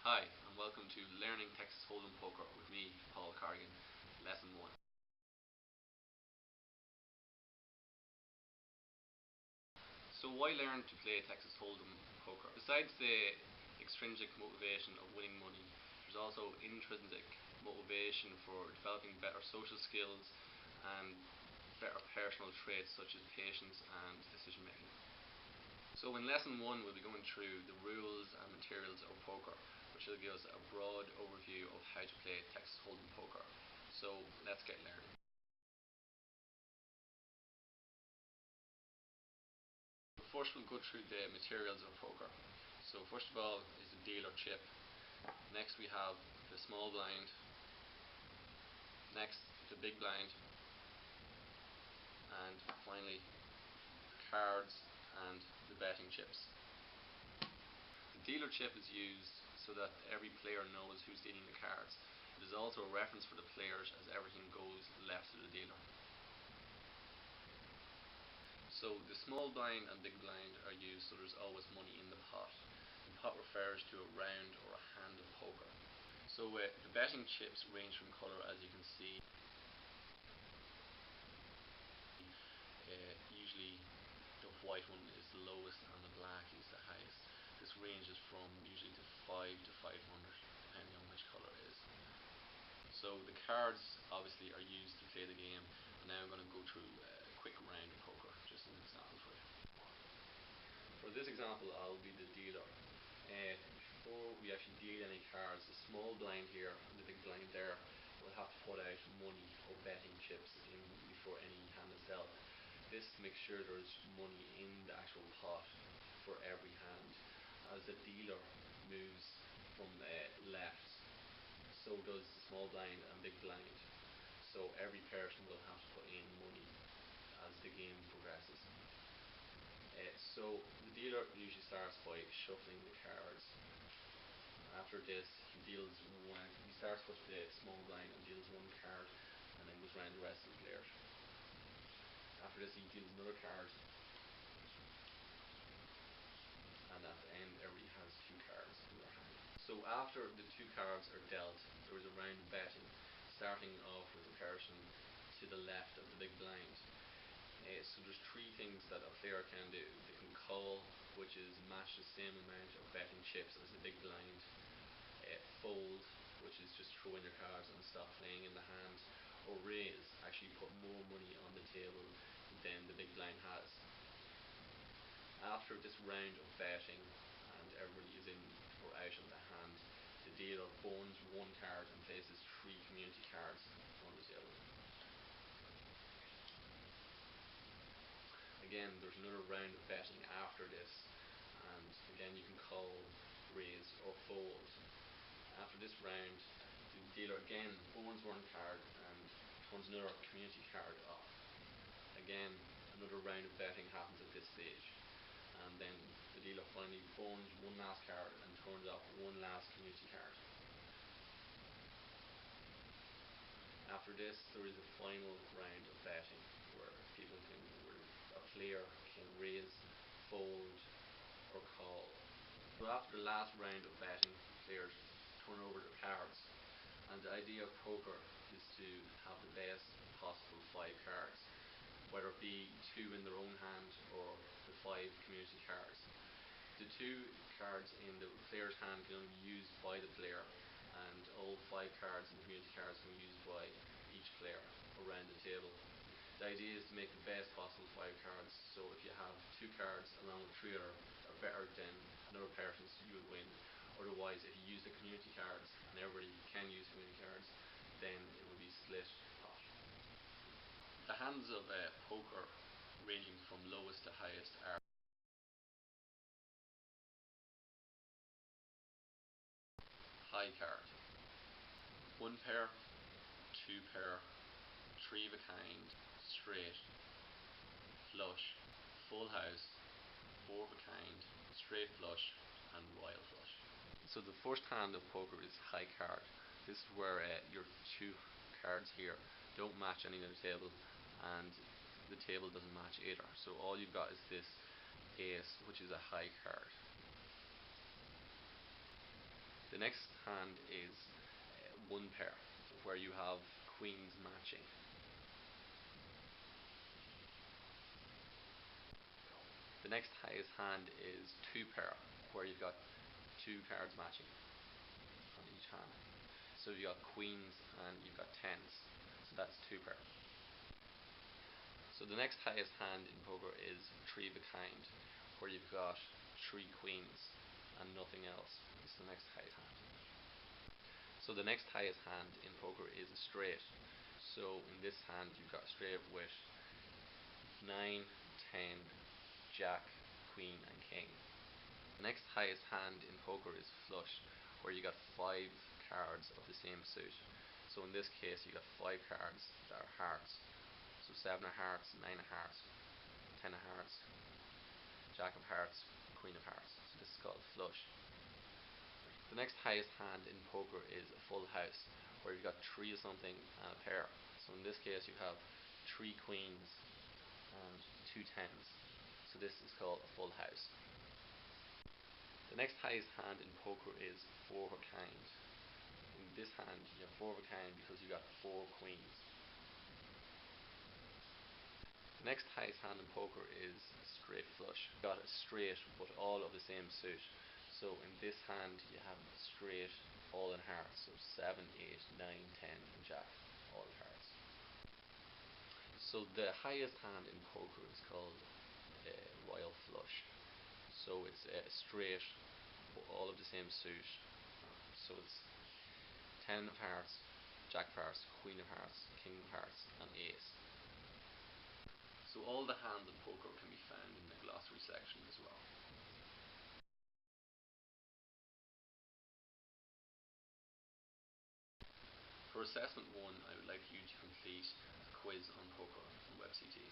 Hi, and welcome to Learning Texas Hold'em Poker with me, Paul Carrigan, Lesson 1. So why learn to play Texas Hold'em Poker? Besides the extrinsic motivation of winning money, there's also intrinsic motivation for developing better social skills and better personal traits such as patience and decision making. So in Lesson 1 we'll be going through the rules and materials of poker, which will give us a broad overview of how to play Texas Hold'em Poker. So let's get learning. First we'll go through the materials of poker. So first of all is the dealer chip. Next we have the small blind. Next the big blind. And finally cards and the betting chips. The dealer chip is used so that every player knows who's dealing the cards. It is also a reference for the players as everything goes left to the dealer. So the small blind and big blind are used so there's always money in the pot. The pot refers to a round or a hand of poker. So the betting chips range from colour, as you can see. Usually the white one is the lowest and the black is the highest. This ranges from usually to 5 to 500 depending on which colour it is. So the cards obviously are used to play the game, and now I'm going to go through a quick round of poker, just an example for you. For this example I'll be the dealer. Before we actually deal any cards, the small blind here and the big blind there will have to put out money or betting chips in before any hand is dealt. This makes sure there's money in the actual pot for every hand. As the dealer moves from left, so does the small blind and big blind. So every person will have to put in money as the game progresses. So the dealer usually starts by shuffling the cards. After this he starts with the small blind and deals one card, and then goes around the rest of the players. After this he deals another card, and at the end everybody has two cards in their hand. So after the two cards are dealt, there is a round of betting, starting off with the person to the left of the big blind. So there's three things that a player can do. They can call, which is match the same amount of betting chips as the big blind. Fold, which is just throw in your cards and stop playing in the hand. Or raise, actually put more money on the table than the big blind has. After this round of betting and everybody is in or out of the hand, the dealer bones one card and places three community cards on the table. Again, there's another round of betting after this, and again you can call, raise or fold. After this round, the dealer again bones one card and turns another community card off. Again, another round of betting happens at this stage, and then the dealer finally bones one last card and turns off one last community card. After this, there is a final round of betting where a player can raise, fold or call. So after the last round of betting, players turn over their cards, and the idea of poker is to have the best possible five cards, whether it be two in their own hand or the five community cards. The two cards in the player's hand can only be used by the player, and all five cards in the community cards can be used by each player around the table. The idea is to make the best possible five cards, so if you have two cards along with three other are better than another person's, you would win. Otherwise, if you use the community cards, and everybody can use community cards, then it will be split pot. The hands of poker, ranging from lowest to highest, are high card, one pair, two pair, three of a kind, straight, flush, full house, four of a kind, straight flush, and royal flush. So the first hand of poker is high card. This is where your two cards here don't match any of the table, and the table doesn't match either. So all you've got is this ace, which is a high card. The next hand is one pair, where you have queens matching. The next highest hand is two pair, where you've got two cards matching on each hand. So you've got queens and you've got tens. So that's two pair. So the next highest hand in poker is three of a kind, where you've got three queens and nothing else. It's the next highest hand. So the next highest hand in poker is a straight. So in this hand you've got a straight with 9, 10, Jack, Queen and King. The next highest hand in poker is flush, where you got 5 cards of the same suit. So in this case you got 5 cards that are hearts. So 7 of hearts, 9 of hearts, 10 of hearts, Jack of hearts, Queen of hearts. So this is called flush. The next highest hand in poker is a full house, where you've got 3 of something and a pair. So in this case you have 3 queens and 2 tens. So this is called a full house. The next highest hand in poker is 4 of a kind. In this hand you have 4 of a kind because you got 4 queens. The next highest hand in poker is straight flush. You got a straight but all of the same suit. So in this hand you have straight all in hearts. So 7, 8, 9, 10 and Jack, all in hearts. So the highest hand in poker is called royal flush. So it's straight but all of the same suit. So it's 10 of hearts, Jack of hearts, Queen of hearts, King of hearts and Ace. So all the hands in poker can be found in the glossary section as well. For assessment 1, I would like you to complete a quiz on poker from WebCT.